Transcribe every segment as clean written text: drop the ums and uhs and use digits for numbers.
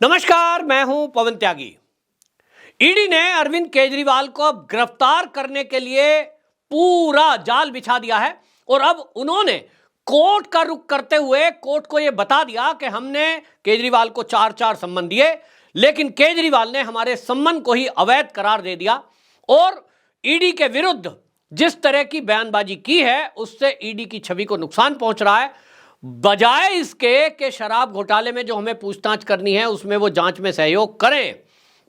नमस्कार, मैं हूं पवन त्यागी। ईडी ने अरविंद केजरीवाल को अब गिरफ्तार करने के लिए पूरा जाल बिछा दिया है और अब उन्होंने कोर्ट का रुख करते हुए कोर्ट को यह बता दिया कि हमने केजरीवाल को चार चार सम्मन दिए, लेकिन केजरीवाल ने हमारे सम्मन को ही अवैध करार दे दिया और ईडी के विरुद्ध जिस तरह की बयानबाजी की है उससे ईडी की छवि को नुकसान पहुंच रहा है। बजाय इसके कि शराब घोटाले में जो हमें पूछताछ करनी है उसमें वो जांच में सहयोग करें,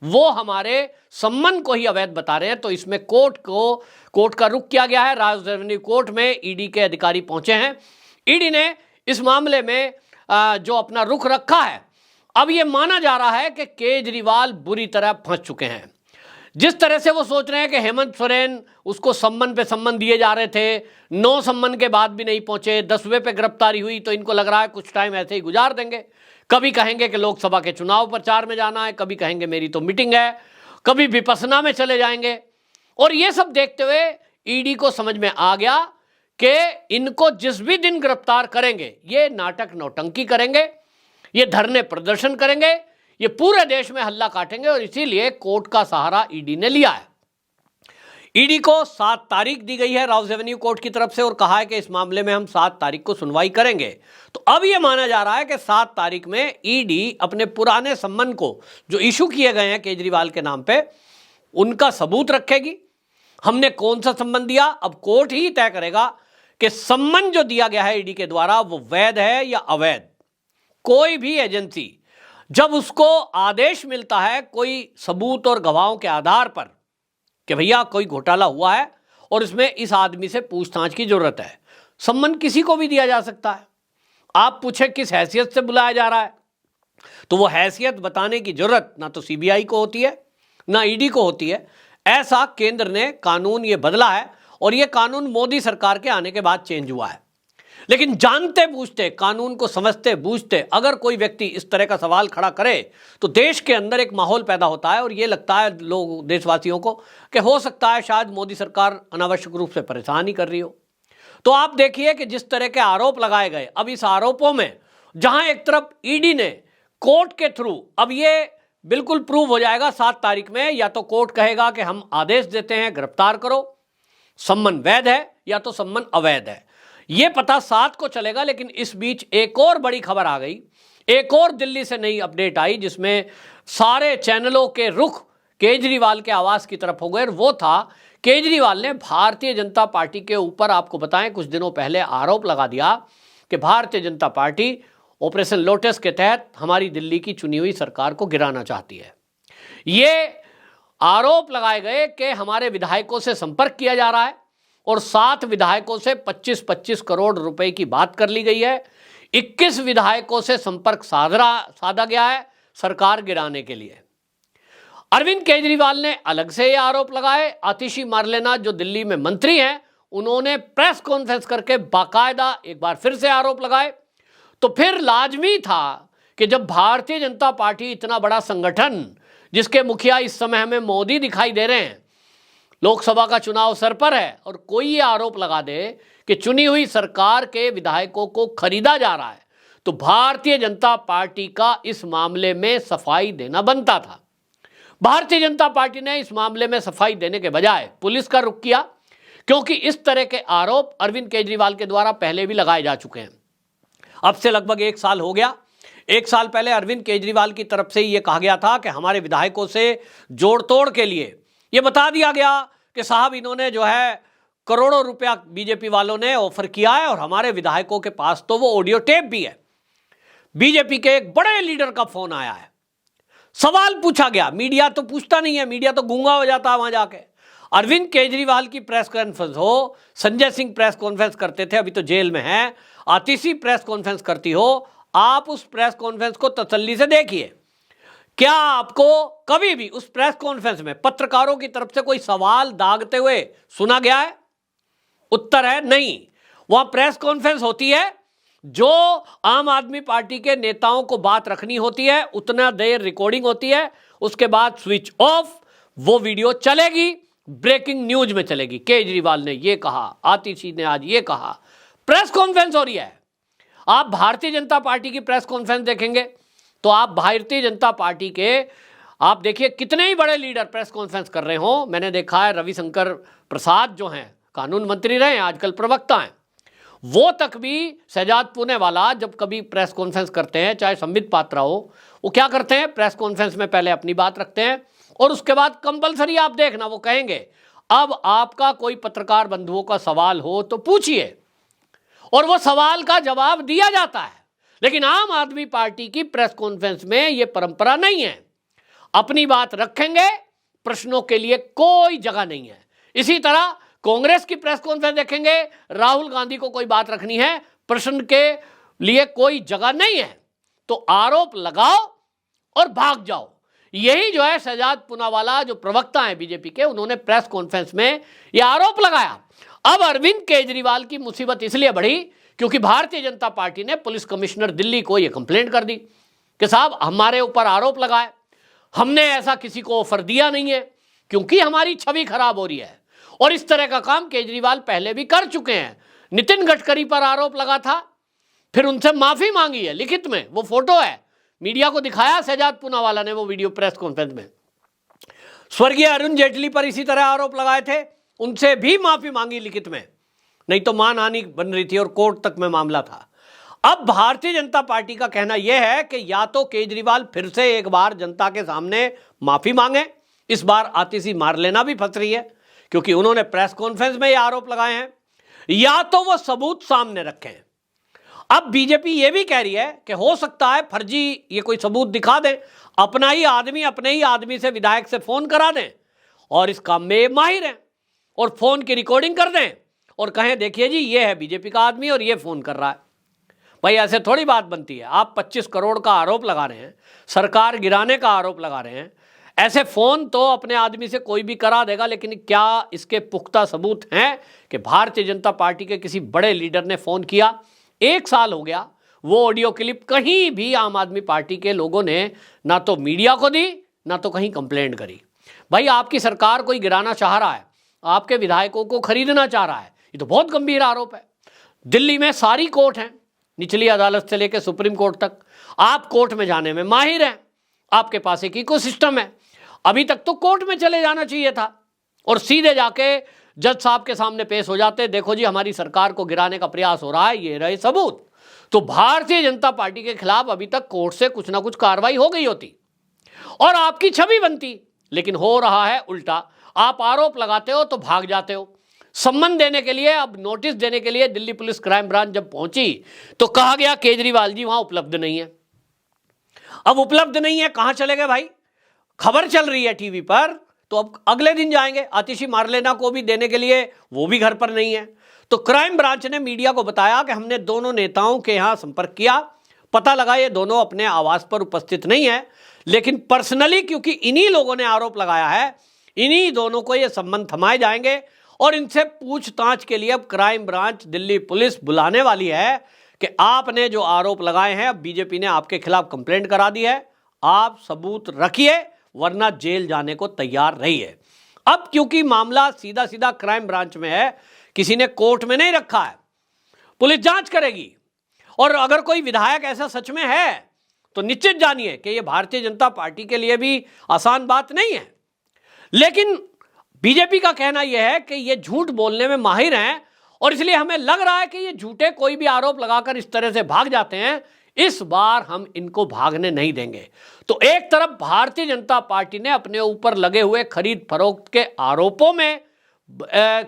वो हमारे सम्मन को ही अवैध बता रहे हैं। तो इसमें कोर्ट का रुख किया गया है। राज्य रेवेन्यू कोर्ट में ईडी के अधिकारी पहुंचे हैं। ईडी ने इस मामले में जो अपना रुख रखा है, अब यह माना जा रहा है कि केजरीवाल बुरी तरह फंस चुके हैं। जिस तरह से वो सोच रहे हैं कि हेमंत सोरेन उसको सम्मन पे सम्मन दिए जा रहे थे, 9 सम्मन के बाद भी नहीं पहुंचे, 10वें पे गिरफ्तारी हुई, तो इनको लग रहा है कुछ टाइम ऐसे ही गुजार देंगे। कभी कहेंगे कि लोकसभा के चुनाव प्रचार में जाना है, कभी कहेंगे मेरी तो मीटिंग है, कभी विपස්සना में चले जाएंगे। और ये सब देखते हुए ईडी को समझ में आ गया कि इनको जिस भी दिन गिरफ्तार करेंगे ये नाटक नौटंकी करेंगे, ये धरने प्रदर्शन करेंगे, ये पूरे देश में हल्ला काटेंगे। और इसीलिए कोर्ट का सहारा ईडी ने लिया है। ईडी को 7 तारीख दी गई है राउज एवेन्यू कोर्ट की तरफ से और कहा है कि इस मामले में हम 7 तारीख को सुनवाई करेंगे। तो अब यह माना जा रहा है कि 7 तारीख में ईडी अपने पुराने सम्मन को जो इशू किए गए हैं केजरीवाल के नाम पे, उनका सबूत रखेगी। हमने कौन सा सम्मन दिया, अब कोर्ट ही तय करेगा कि सम्मन जो दिया गया है ईडी के द्वारा वो वैध है या अवैध। कोई भी एजेंसी जब उसको आदेश मिलता है कोई सबूत और गवाहों के आधार पर कि भैया कोई घोटाला हुआ है और इसमें इस आदमी से पूछताछ की जरूरत है, सम्मन किसी को भी दिया जा सकता है। आप पूछे किस हैसियत से बुलाया जा रहा है, तो वो हैसियत बताने की जरूरत ना तो सीबीआई को होती है ना ईडी को होती है। ऐसा केंद्र ने कानून ये बदला है और ये कानून मोदी सरकार के आने के बाद चेंज हुआ है। लेकिन जानते बूझते, कानून को समझते बूझते अगर कोई व्यक्ति इस तरह का सवाल खड़ा करे तो देश के अंदर एक माहौल पैदा होता है और ये लगता है लोग देशवासियों को कि हो सकता है शायद मोदी सरकार अनावश्यक रूप से परेशान ही कर रही हो। तो आप देखिए कि जिस तरह के आरोप लगाए गए, अब इस आरोपों में जहां एक तरफ ईडी ने कोर्ट के थ्रू, अब ये बिल्कुल प्रूव हो जाएगा 7 तारीख में, या तो कोर्ट कहेगा कि हम आदेश देते हैं गिरफ्तार करो, सम्मन वैध है, या तो सम्मन अवैध है। यह पता 7 को चलेगा। लेकिन इस बीच एक और बड़ी खबर आ गई, एक और दिल्ली से नई अपडेट आई जिसमें सारे चैनलों के रुख केजरीवाल के आवास की तरफ हो गए। और वो था, केजरीवाल ने भारतीय जनता पार्टी के ऊपर, आपको बताएं, कुछ दिनों पहले आरोप लगा दिया कि Bharatiya Janata party operation lotus के तहत हमारी दिल्ली की चुनी हुई सरकार को गिराना चाहती है। ये आरोप लगाए गए कि हमारे विधायकों से संपर्क किया जा रहा है और 7 विधायकों से 25-25 करोड़ रुपए की बात कर ली गई है। 21 विधायकों से संपर्क साधा गया है सरकार गिराने के लिए। अरविंद केजरीवाल ने अलग से ये आरोप लगाए। आतिशी मार्लेना जो दिल्ली में मंत्री हैं, उन्होंने प्रेस कॉन्फ्रेंस करके बाकायदा एक बार फिर से आरोप लगाए। तो फिर लाजमी था कि जब भारतीय जनता पार्टी, इतना बड़ा संगठन जिसके मुखिया इस समय हमें मोदी दिखाई दे रहे हैं, लोकसभा का चुनाव सर पर है, और कोई ये आरोप लगा दे कि चुनी हुई सरकार के विधायकों को खरीदा जा रहा है, तो भारतीय जनता पार्टी का इस मामले में सफाई देना बनता था। भारतीय जनता पार्टी ने इस मामले में सफाई देने के बजाय पुलिस का रुख किया, क्योंकि इस तरह के आरोप अरविंद केजरीवाल के द्वारा पहले भी लगाए जा चुके हैं। अब से लगभग 1 साल हो गया। 1 साल पहले अरविंद केजरीवाल की तरफ से यह कहा गया था कि हमारे विधायकों से जोड़ तोड़ के लिए ये बता दिया गया कि साहब इन्होंने जो है करोड़ों रुपया बीजेपी वालों ने ऑफर किया है और हमारे विधायकों के पास तो वो ऑडियो टेप भी है। बीजेपी के एक बड़े लीडर का फोन आया है, सवाल पूछा गया। मीडिया तो पूछता नहीं है, मीडिया तो गूंगा हो जाता है वहां जाके। अरविंद केजरीवाल की प्रेस कॉन्फ्रेंस हो, संजय सिंह प्रेस कॉन्फ्रेंस करते थे, अभी तो जेल में है, आतिशी प्रेस कॉन्फ्रेंस करती हो, आप उस प्रेस कॉन्फ्रेंस को तसल्ली से देखिए। क्या आपको कभी भी उस प्रेस कॉन्फ्रेंस में पत्रकारों की तरफ से कोई सवाल दागते हुए सुना गया है? उत्तर है नहीं। वहां प्रेस कॉन्फ्रेंस होती है, जो आम आदमी पार्टी के नेताओं को बात रखनी होती है, उतना देर रिकॉर्डिंग होती है, उसके बाद स्विच ऑफ, वो वीडियो चलेगी, ब्रेकिंग न्यूज में चलेगी। केजरीवाल ने यह कहा, आतिशी ने आज ये कहा, प्रेस कॉन्फ्रेंस हो रही है। आप भारतीय जनता पार्टी की प्रेस कॉन्फ्रेंस देखेंगे, तो आप भारतीय जनता पार्टी के आप देखिए कितने ही बड़े लीडर प्रेस कॉन्फ्रेंस कर रहे हो। मैंने देखा है रविशंकर प्रसाद जो हैं, कानून मंत्री रहे, आजकल प्रवक्ता हैं, वो तक भी शहजाद पूनावाला जब कभी प्रेस कॉन्फ्रेंस करते हैं, चाहे संबित पात्रा हो, वो क्या करते हैं, प्रेस कॉन्फ्रेंस में पहले अपनी बात रखते हैं और उसके बाद कंपलसरी आप देखना वो कहेंगे अब आपका कोई पत्रकार बंधुओं का सवाल हो तो पूछिए, और वो सवाल का जवाब दिया जाता है। लेकिन आम आदमी पार्टी की प्रेस कॉन्फ्रेंस में ये परंपरा नहीं है। अपनी बात रखेंगे, प्रश्नों के लिए कोई जगह नहीं है। इसी तरह कांग्रेस की प्रेस कॉन्फ्रेंस देखेंगे, राहुल गांधी को कोई बात रखनी है, प्रश्न के लिए कोई जगह नहीं है, तो आरोप लगाओ और भाग जाओ। यही जो है शहजाद पूनावाला जो प्रवक्ता हैं बीजेपी के, उन्होंने प्रेस कॉन्फ्रेंस में यह आरोप लगाया। अब अरविंद केजरीवाल की मुसीबत इसलिए बढ़ी क्योंकि भारतीय जनता पार्टी ने पुलिस कमिश्नर दिल्ली को यह कंप्लेंट कर दी कि साहब हमारे ऊपर आरोप लगाए, हमने ऐसा किसी को ऑफर दिया नहीं है, क्योंकि हमारी छवि खराब हो रही है। और इस तरह का काम केजरीवाल पहले भी कर चुके हैं। नितिन गडकरी पर आरोप लगा था, फिर उनसे माफी मांगी है लिखित में, वो फोटो है, मीडिया को दिखाया शहजाद पूनावाला ने वो वीडियो प्रेस कॉन्फ्रेंस में। स्वर्गीय अरुण जेटली पर इसी तरह आरोप लगाए थे, उनसे भी माफी मांगी लिखित में, नहीं तो मानहानि बन रही थी और कोर्ट तक में मामला था। अब भारतीय जनता पार्टी का कहना यह है कि या तो केजरीवाल फिर से एक बार जनता के सामने माफी मांगे, इस बार आतिशी मारलेना भी फंस रही है क्योंकि उन्होंने प्रेस कॉन्फ्रेंस में ये आरोप लगाए हैं, या तो वो सबूत सामने रखें। अब बीजेपी ये भी कह रही है कि हो सकता है फर्जी ये कोई सबूत दिखा दें, अपने ही आदमी से विधायक से फोन करा दें और इस काम में माहिर हैं, और फोन की रिकॉर्डिंग कर दें और कहें देखिए जी ये है बीजेपी का आदमी और ये फोन कर रहा है। भाई ऐसे थोड़ी बात बनती है। आप 25 करोड़ का आरोप लगा रहे हैं, सरकार गिराने का आरोप लगा रहे हैं, ऐसे फोन तो अपने आदमी से कोई भी करा देगा, लेकिन क्या इसके पुख्ता सबूत हैं कि भारतीय जनता पार्टी के किसी बड़े लीडर ने फोन किया? 1 साल हो गया, वो ऑडियो क्लिप कहीं भी आम आदमी पार्टी के लोगों ने ना तो मीडिया को दी ना तो कहीं कंप्लेंट करी। भाई आपकी सरकार कोई गिराना चाह रहा है, आपके विधायकों को खरीदना चाह रहा है, ये तो बहुत गंभीर आरोप है। दिल्ली में सारी कोर्ट हैं, निचली अदालत से लेकर सुप्रीम कोर्ट तक, आप कोर्ट में जाने में माहिर हैं, आपके पास एक इकोसिस्टम है। अभी तक तो कोर्ट में चले जाना चाहिए था और सीधे जाके जज साहब के सामने पेश हो जाते, देखो जी हमारी सरकार को गिराने का प्रयास हो रहा है, ये रहे सबूत। तो भारतीय जनता पार्टी के खिलाफ अभी तक कोर्ट से कुछ ना कुछ कार्रवाई हो गई होती और आपकी छवि बनती, लेकिन हो रहा है उल्टा। आप आरोप लगाते हो तो भाग जाते हो। सम्मन देने के लिए, अब नोटिस देने के लिए दिल्ली पुलिस क्राइम ब्रांच जब पहुंची तो कहा गया केजरीवाल जी वहां उपलब्ध नहीं है। अब उपलब्ध नहीं है, कहां चले गए भाई? खबर चल रही है टीवी पर, तो अब अगले दिन जाएंगे। आतिशी मारलेना को भी देने के लिए वो भी घर पर नहीं है। तो क्राइम ब्रांच ने मीडिया को बताया कि हमने दोनों नेताओं के यहां संपर्क किया, पता लगा ये दोनों अपने आवास पर उपस्थित नहीं है, लेकिन पर्सनली क्योंकि इन्हीं लोगों ने आरोप लगाया है, इन्हीं दोनों को ये संबंध थमाए जाएंगे और इनसे पूछताछ के लिए अब क्राइम ब्रांच दिल्ली पुलिस बुलाने वाली है कि आपने जो आरोप लगाए हैं, अब बीजेपी ने आपके खिलाफ कंप्लेंट करा दी है, आप सबूत रखिए वरना जेल जाने को तैयार रहिए। अब क्योंकि मामला सीधा सीधा क्राइम ब्रांच में है, किसी ने कोर्ट में नहीं रखा है, पुलिस जांच करेगी। और अगर कोई विधायक ऐसा सच में है तो निश्चित जानिए कि यह भारतीय जनता पार्टी के लिए भी आसान बात नहीं है। लेकिन बीजेपी का कहना यह है कि ये झूठ बोलने में माहिर हैं और इसलिए हमें लग रहा है कि ये झूठे कोई भी आरोप लगाकर इस तरह से भाग जाते हैं, इस बार हम इनको भागने नहीं देंगे। तो एक तरफ भारतीय जनता पार्टी ने अपने ऊपर लगे हुए खरीद फरोख्त के आरोपों में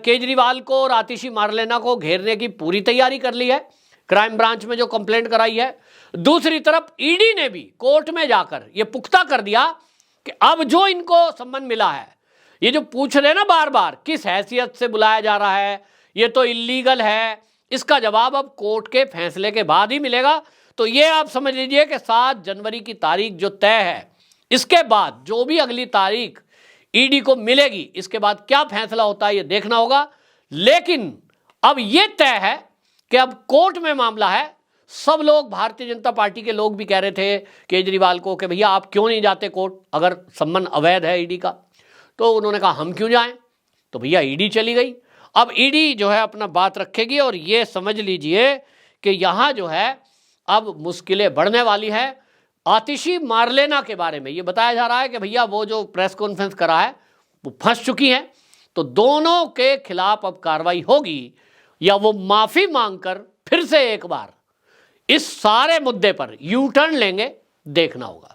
केजरीवाल को और आतिशी मारलेना को घेरने की पूरी तैयारी कर ली है, क्राइम ब्रांच में जो कंप्लेंट कराई है। दूसरी तरफ ईडी ने भी कोर्ट में जाकर यह पुख्ता कर दिया कि अब जो इनको सम्मन मिला है, ये जो पूछ रहे ना बार बार किस हैसियत से बुलाया जा रहा है, ये तो इल्लीगल है, इसका जवाब अब कोर्ट के फैसले के बाद ही मिलेगा। तो ये आप समझ लीजिए कि 7 जनवरी की तारीख जो तय है, इसके बाद जो भी अगली तारीख ईडी को मिलेगी, इसके बाद क्या फैसला होता है ये देखना होगा। लेकिन अब ये तय है कि अब कोर्ट में मामला है। सब लोग, भारतीय जनता पार्टी के लोग भी कह रहे थे केजरीवाल को कि भैया आप क्यों नहीं जाते कोर्ट, अगर सम्मन अवैध है ईडी का। तो उन्होंने कहा हम क्यों जाएं, तो भैया ईडी चली गई। अब ईडी जो है अपना बात रखेगी और ये समझ लीजिए कि यहाँ जो है अब मुश्किलें बढ़ने वाली है। आतिशी मार्लेना के बारे में ये बताया जा रहा है कि भैया वो जो प्रेस कॉन्फ्रेंस करा है वो फंस चुकी हैं, तो दोनों के खिलाफ अब कार्रवाई होगी या वो माफी मांगकर फिर से एक बार इस सारे मुद्दे पर यू टर्न लेंगे, देखना होगा।